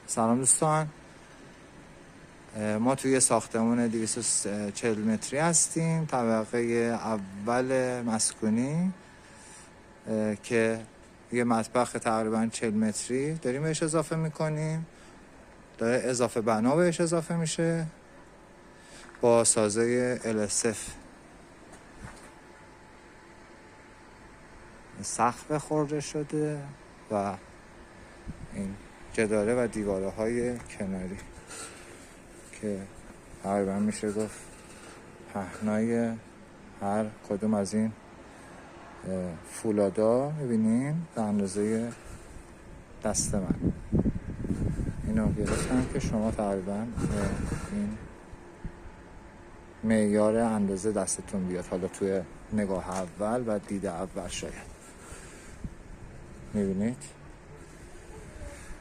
سلام دوستان، ما توی ساختمون 240 متری هستیم، طبقه اول مسکونی که یه مطبخ تقریبا 40 متری داریم بهش اضافه میکنیم. داره اضافه بنا بهش اضافه میشه با سازه LSF. سقف خورده شده و این جداره و دیواره های کناری که تقریبا میشه گفت پهنای هر کدوم از این فولادا میبینین به اندازه دست من اینو گرفتم که شما تقریبا این معیار اندازه دستتون بیاد. حالا توی نگاه اول و دید اول شاید میبینید